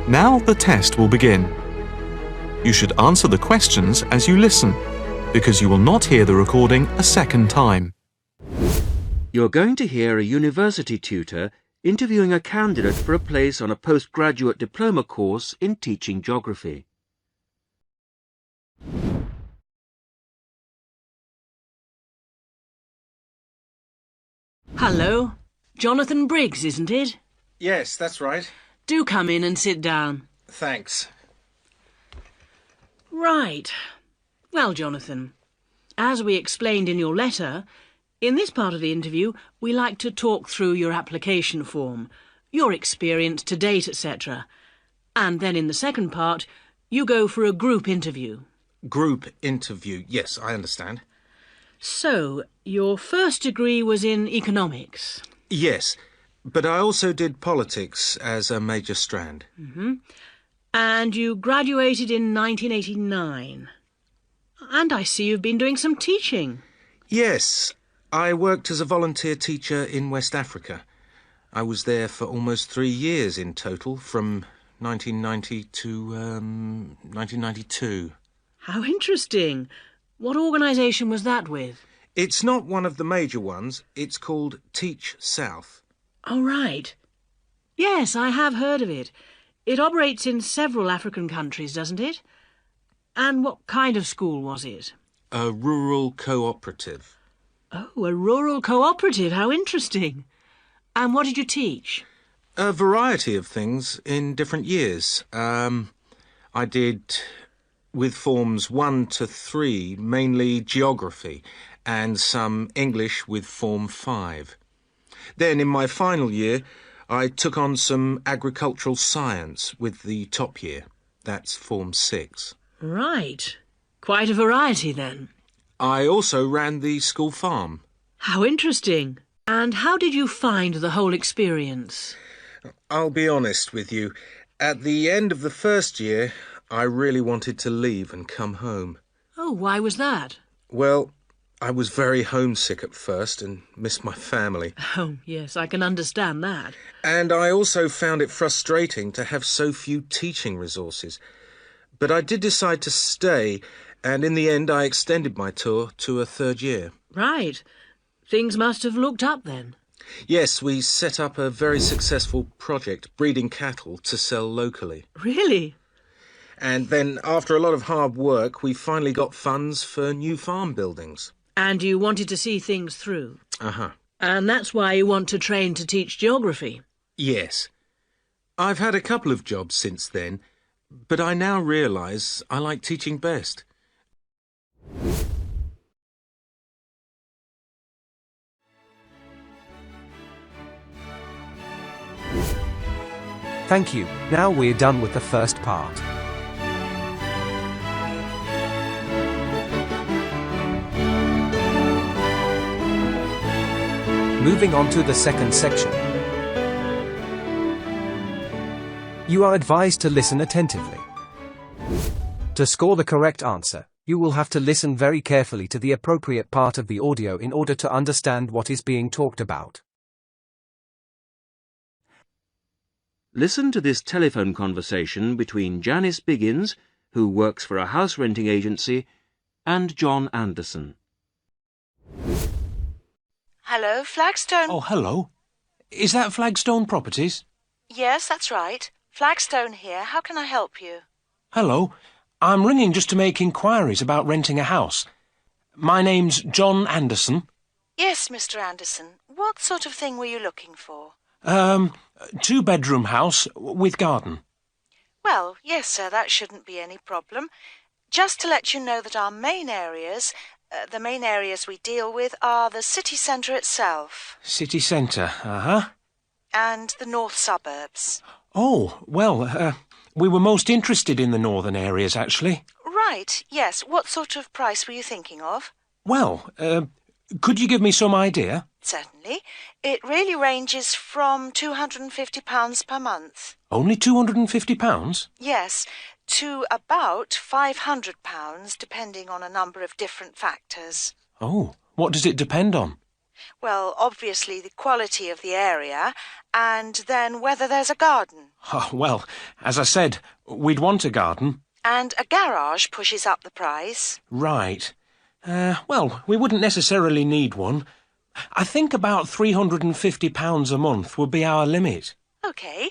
Now the test will begin. You should answer the questions as you listen, because you will not hear the recording a second time. You're going to hear a university tutor interviewing a candidate for a place on a postgraduate diploma course in teaching geography. Hello. Jonathan Briggs, isn't it? Yes, that's right. Do come in and sit down. Thanks. Right. Well, Jonathan, as we explained in your letter, in this part of the interview, we like to talk through your application form, your experience to date, etc. And then in the second part, you go for a group interview. Group interview. Yes, I understand. So, your first degree was in economics? Yes, but I also did politics as a major strand. And you graduated in 1989. And I see you've been doing some teaching. Yes, I worked as a volunteer teacher in West Africa. I was there for almost 3 years in total, from 1990 to 1992. How interesting. What organisation was that with? It's not one of the major ones. It's called Teach South. Oh, right. Yes, I have heard of it. It operates in several African countries, doesn't it? And what kind of school was it? A rural cooperative. Oh, a rural cooperative. How interesting. And what did you teach? A variety of things in different years. I did, with forms 1 to 3, mainly geography, and some English with form 5. Then, in my final year, I took on some agricultural science with the top year. That's form 6. Right. Quite a variety, then. I also ran the school farm. How interesting. And how did you find the whole experience? I'll be honest with you. At the end of the first year, I really wanted to leave and come home. Oh, why was that? Well, I was very homesick at first and missed my family. Oh, yes, I can understand that. And I also found it frustrating to have so few teaching resources. But I did decide to stay, and in the end I extended my tour to a 3rd year. Right. Things must have looked up then. Yes, we set up a very successful project, breeding cattle to sell locally. Really? And then, after a lot of hard work, we finally got funds for new farm buildings. And you wanted to see things through? Uh-huh. And that's why you want to train to teach geography? Yes. I've had a couple of jobs since then, but I now realise I like teaching best. Thank you. Now we're done with the first part. Moving on to the second section. You are advised to listen attentively. To score the correct answer, you will have to listen very carefully to the appropriate part of the audio in order to understand what is being talked about. Listen to this telephone conversation between Janice Biggins, who works for a house renting agency, and John Anderson. Hello, Flagstone. Oh, hello. Is that Flagstone Properties? Yes, that's right. Flagstone here. How can I help you? Hello. I'm ringing just to make inquiries about renting a house. My name's John Anderson. Yes, Mr. Anderson. What sort of thing were you looking for? 2-bedroom house with garden. Well, yes, sir, that shouldn't be any problem. Just to let you know that our main areas, the main areas we deal with are the city centre itself. City centre, uh-huh. And the north suburbs. Oh, well, we were most interested in the northern areas, actually. Right, yes. What sort of price were you thinking of? Well, Could you give me some idea? Certainly. It really ranges from £250 per month. Only £250? Yes, to about £500, depending on a number of different factors. Oh, what does it depend on? Well, obviously the quality of the area, and then whether there's a garden. Oh, well, as I said, we'd want a garden. And a garage pushes up the price. Right. Well, we wouldn't necessarily need one. I think about £350 a month would be our limit. OK.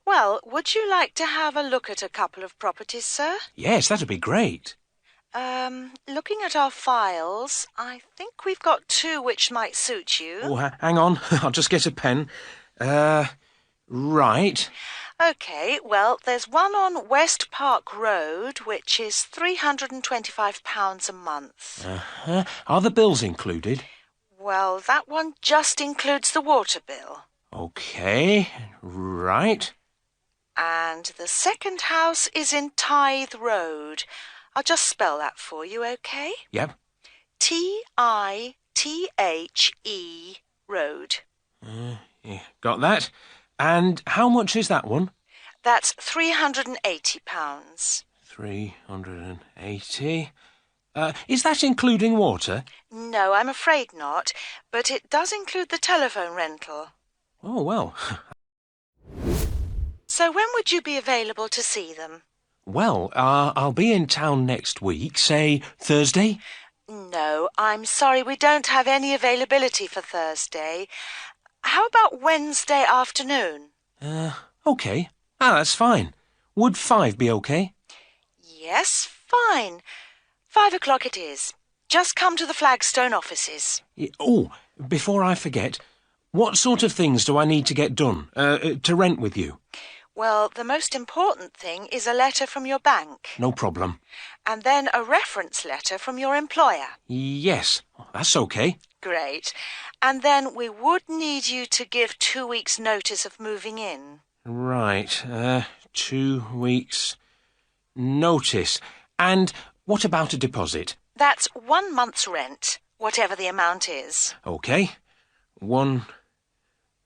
Well, would you like to have a look at a couple of properties, sir? Yes, that'd be great. Looking at our files, I think we've got two which might suit you. Oh, hang on. I'll just get a pen. Right. OK, well, there's one on West Park Road, which is £325 a month. Are the bills included? Well, that one just includes the water bill. OK. Right. And the second house is in Tithe Road. I'll just spell that for you, OK? Yep. Tithe Road. Yeah, got that. And how much is that one? That's £380. 380. Is that including water? No, I'm afraid not, but it does include the telephone rental. Oh, well. So when would you be available to see them? Well, I'll be in town next week, say Thursday. No, I'm sorry, we don't have any availability for Thursday. How about Wednesday afternoon? OK. That's fine. Would 5 be OK? Yes, fine. 5 o'clock it is. Just come to the Flagstone offices. Oh, before I forget, what sort of things do I need to get done, to rent with you? Well, the most important thing is a letter from your bank. No problem. And then a reference letter from your employer. Yes, that's OK. Great. And then we would need you to give 2 weeks' notice of moving in. Right, 2 weeks' notice. And what about a deposit? That's 1 month's rent, whatever the amount is. OK. 1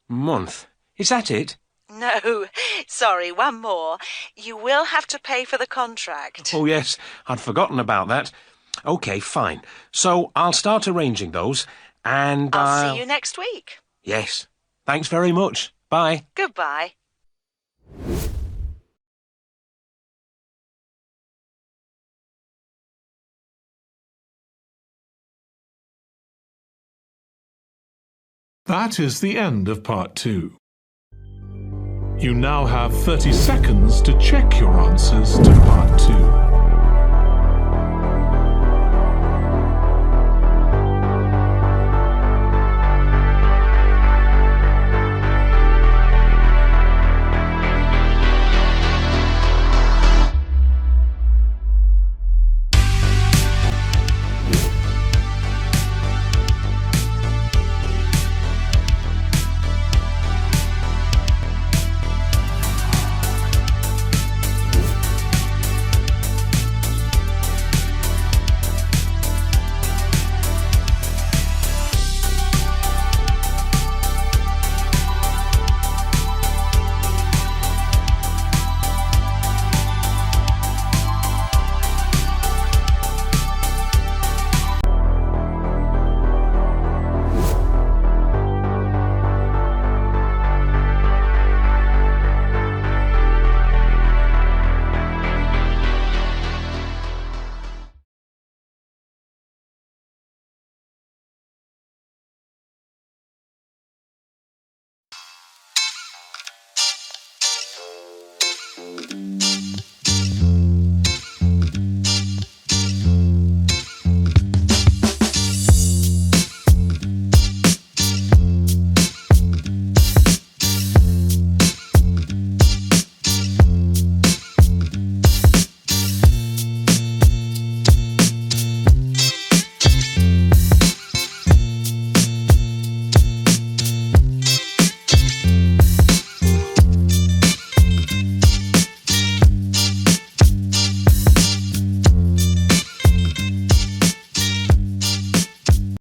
month. Is that it? No, sorry, one more. You will have to pay for the contract. Oh, yes, I'd forgotten about that. OK, fine. So I'll start arranging those, and I'll see you next week. Yes. Thanks very much. Bye. Goodbye. That is the end of part 2. You now have 30 seconds to check your answers to part 2.